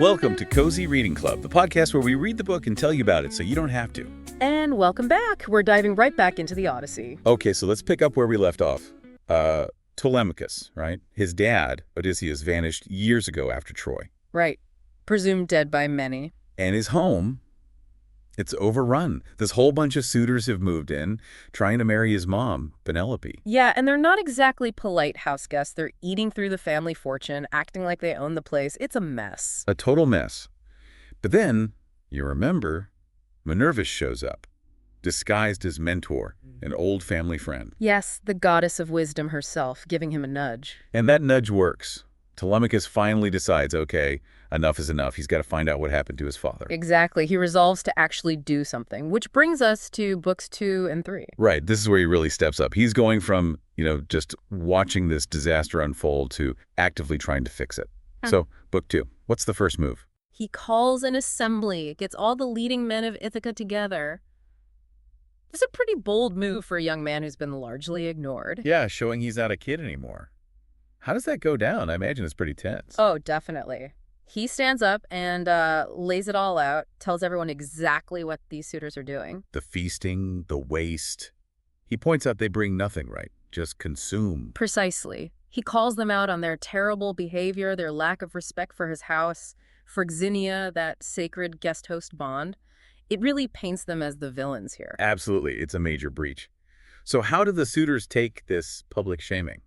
Welcome to Cozy Reading Club, the podcast where we read the book and tell you about it so you don't have to. And welcome back. We're diving right back into the Odyssey. Okay, so let's pick up where we left off. Telemachus, right? His dad, Odysseus, vanished years ago after Troy. Right. Presumed dead by many. And his home, it's overrun. This whole bunch of suitors have moved in, trying to marry his mom, Penelope. Yeah, and they're not exactly polite house guests. They're eating through the family fortune, acting like they own the place. It's a mess. A total mess. But then, you remember, Minerva shows up, disguised as mentor, an old family friend. Yes, the goddess of wisdom herself, giving him a nudge. And that nudge works. Telemachus finally decides, okay, enough is enough. He's got to find out what happened to his father. Exactly. He resolves to actually do something, which brings us to books 2 and 3. Right. This is where he really steps up. He's going from, just watching this disaster unfold to actively trying to fix it. So, book 2. What's the first move? He calls an assembly, gets all the leading men of Ithaca together. It's a pretty bold move for a young man who's been largely ignored. Yeah, showing he's not a kid anymore. How does that go down? I imagine it's pretty tense. Oh, definitely. He stands up and lays it all out, tells everyone exactly what these suitors are doing. The feasting, the waste. He points out they bring nothing, right? Just consume. Precisely. He calls them out on their terrible behavior, their lack of respect for his house, for Xenia, that sacred guest-host bond. It really paints them as the villains here. Absolutely. It's a major breach. So how do the suitors take this public shaming?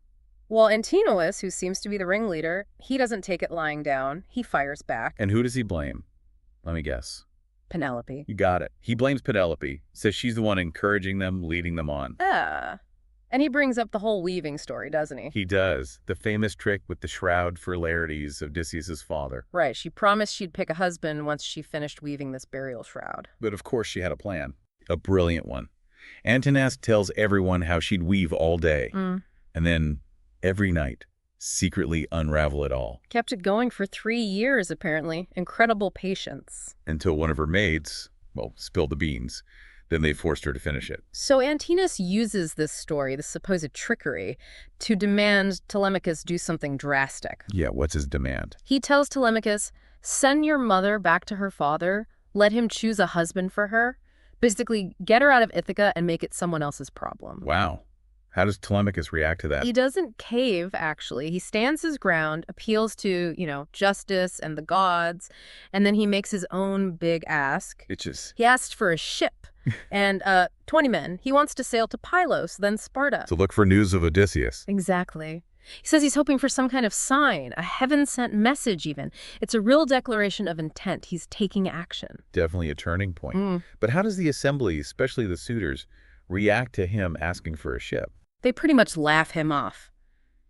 Well, Antinous, who seems to be the ringleader, he doesn't take it lying down. He fires back. And who does he blame? Let me guess. Penelope. You got it. He blames Penelope, says she's the one encouraging them, leading them on. And he brings up the whole weaving story, doesn't he? He does. The famous trick with the shroud for Laertes, Odysseus' father. Right. She promised she'd pick a husband once she finished weaving this burial shroud. But of course she had a plan. A brilliant one. Antinous tells everyone how she'd weave all day. And then, every night, secretly unravel it all. Kept it going for 3 years, apparently. Incredible patience. Until one of her maids, spilled the beans. Then they forced her to finish it. So Antinous uses this story, this supposed trickery, to demand Telemachus do something drastic. Yeah, what's his demand? He tells Telemachus, send your mother back to her father, let him choose a husband for her, basically get her out of Ithaca and make it someone else's problem. Wow. How does Telemachus react to that? He doesn't cave, actually. He stands his ground, appeals to, justice and the gods, and then he makes his own big ask. He asked for a ship and 20 men. He wants to sail to Pylos, then Sparta. To look for news of Odysseus. Exactly. He says he's hoping for some kind of sign, a heaven-sent message even. It's a real declaration of intent. He's taking action. Definitely a turning point. But how does the assembly, especially the suitors, react to him asking for a ship? They pretty much laugh him off.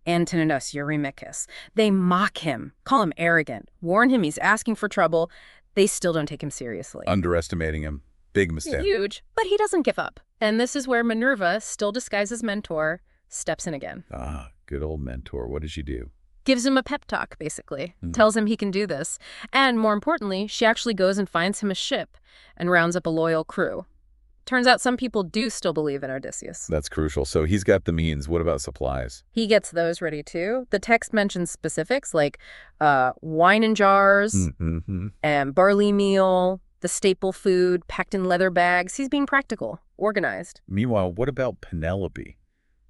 Antinous, Eurymachus. They mock him, call him arrogant, warn him he's asking for trouble. They still don't take him seriously. Underestimating him. Big mistake. Huge. But he doesn't give up. And this is where Minerva, still disguised as mentor, steps in again. Ah, good old mentor. What does she do? Gives him a pep talk, basically. Tells him he can do this. And more importantly, she actually goes and finds him a ship and rounds up a loyal crew. Turns out some people do still believe in Odysseus. That's crucial. So he's got the means. What about supplies? He gets those ready too. The text mentions specifics like wine in jars and barley meal, the staple food packed in leather bags. He's being practical, organized. Meanwhile, what about Penelope?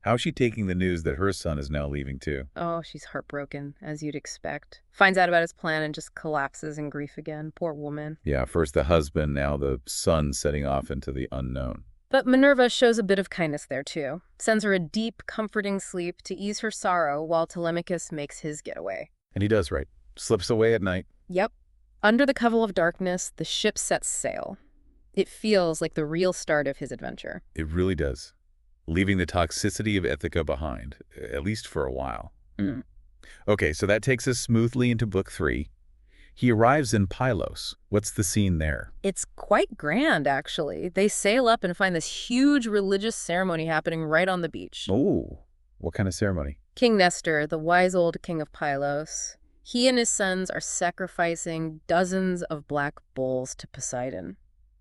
How's she taking the news that her son is now leaving too? Oh, she's heartbroken, as you'd expect. Finds out about his plan and just collapses in grief again. Poor woman. Yeah, first the husband, now the son setting off into the unknown. But Minerva shows a bit of kindness there too. Sends her a deep, comforting sleep to ease her sorrow while Telemachus makes his getaway. And he does right. Slips away at night. Yep. Under the cover of darkness, the ship sets sail. It feels like the real start of his adventure. It really does. Leaving the toxicity of Ithaca behind, at least for a while. Okay, so that takes us smoothly into book 3. He arrives in Pylos. What's the scene there? It's quite grand, actually. They sail up and find this huge religious ceremony happening right on the beach. Oh, what kind of ceremony? King Nestor, the wise old king of Pylos, he and his sons are sacrificing dozens of black bulls to Poseidon.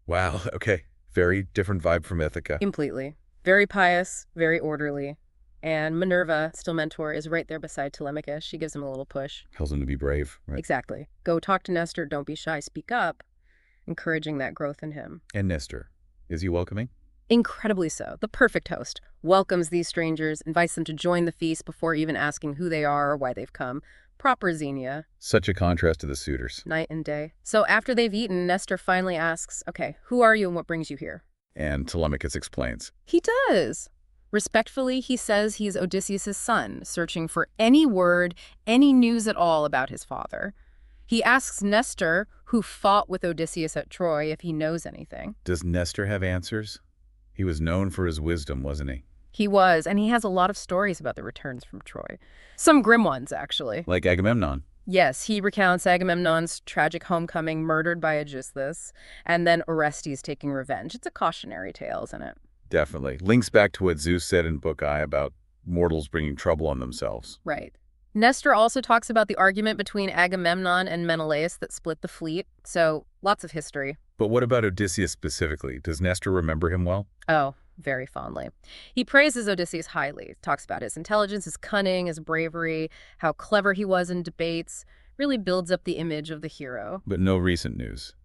Wow, okay. Very different vibe from Ithaca. Completely. Very pious, very orderly. And Minerva, still mentor, is right there beside Telemachus. She gives him a little push. Tells him to be brave, right? Exactly. Go talk to Nestor, don't be shy, speak up, encouraging that growth in him. And Nestor, is he welcoming? Incredibly so. The perfect host. Welcomes these strangers, invites them to join the feast before even asking who they are or why they've come. Proper Xenia. Such a contrast to the suitors. Night and day. So after they've eaten, Nestor finally asks, okay, who are you and what brings you here? And Telemachus explains. He does. Respectfully, he says he's Odysseus' son, searching for any word, any news at all about his father. He asks Nestor, who fought with Odysseus at Troy, if he knows anything. Does Nestor have answers? He was known for his wisdom, wasn't he? He was, and he has a lot of stories about the returns from Troy. Some grim ones, actually. Like Agamemnon. Yes, he recounts Agamemnon's tragic homecoming, murdered by Aegisthus, and then Orestes taking revenge. It's a cautionary tale, isn't it? Definitely. Links back to what Zeus said in Book I about mortals bringing trouble on themselves. Right. Nestor also talks about the argument between Agamemnon and Menelaus that split the fleet, so lots of history. But what about Odysseus specifically? Does Nestor remember him well? Oh, very fondly. He praises Odysseus highly, talks about his intelligence, his cunning, his bravery, how clever he was in debates, really builds up the image of the hero. But no recent news.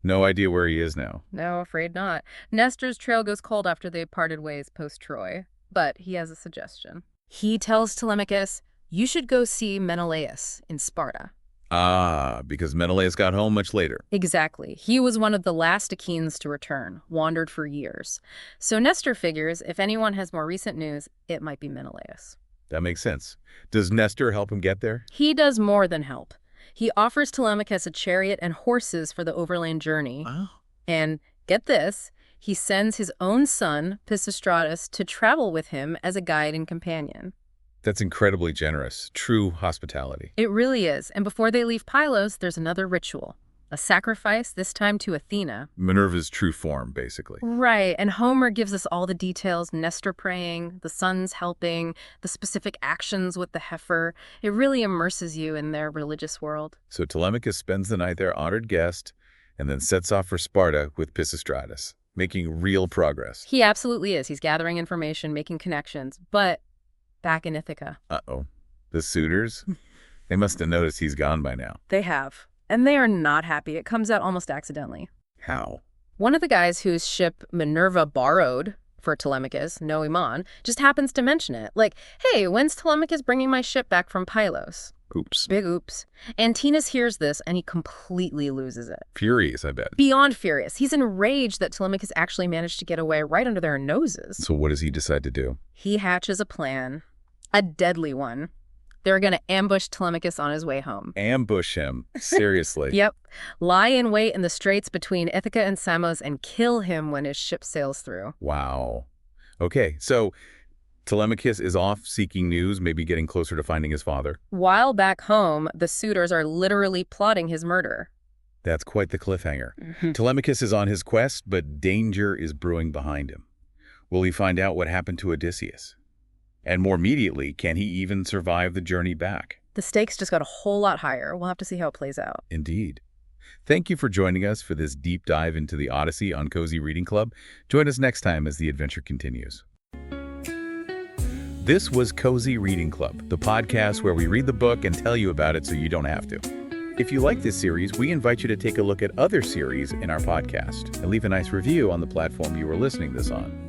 No idea where he is now. No, afraid not. Nestor's trail goes cold after they parted ways post-Troy, but he has a suggestion. He tells Telemachus, you should go see Menelaus in Sparta. Ah, because Menelaus got home much later. Exactly. He was one of the last Achaeans to return, wandered for years. So Nestor figures if anyone has more recent news, it might be Menelaus. That makes sense. Does Nestor help him get there? He does more than help. He offers Telemachus a chariot and horses for the overland journey. Oh. And get this, he sends his own son, Pisistratus, to travel with him as a guide and companion. That's incredibly generous. True hospitality. It really is. And before they leave Pylos, there's another ritual. A sacrifice, this time to Athena. Minerva's true form, basically. Right, and Homer gives us all the details, Nestor praying, the sons helping, the specific actions with the heifer. It really immerses you in their religious world. So Telemachus spends the night their honored guest and then sets off for Sparta with Pisistratus, making real progress. He absolutely is. He's gathering information, making connections. But back in Ithaca. Uh-oh. The suitors? They must have noticed he's gone by now. They have. And they are not happy. It comes out almost accidentally. How? One of the guys whose ship Minerva borrowed for Telemachus, Noemon, just happens to mention it. Like, hey, when's Telemachus bringing my ship back from Pylos? Oops. Big oops. Antinous hears this, and he completely loses it. Furious, I bet. Beyond furious. He's enraged that Telemachus actually managed to get away right under their noses. So what does he decide to do? He hatches a plan, a deadly one. They're going to ambush Telemachus on his way home. Ambush him? Seriously? Yep. Lie in wait in the straits between Ithaca and Samos and kill him when his ship sails through. Wow. Okay, so Telemachus is off seeking news, maybe getting closer to finding his father. While back home, the suitors are literally plotting his murder. That's quite the cliffhanger. Telemachus is on his quest, but danger is brewing behind him. Will he find out what happened to Odysseus? And more immediately, can he even survive the journey back? The stakes just got a whole lot higher. We'll have to see how it plays out. Indeed. Thank you for joining us for this deep dive into the Odyssey on Cozy Reading Club. Join us next time as the adventure continues. This was Cozy Reading Club, the podcast where we read the book and tell you about it so you don't have to. If you like this series, we invite you to take a look at other series in our podcast and leave a nice review on the platform you are listening this on.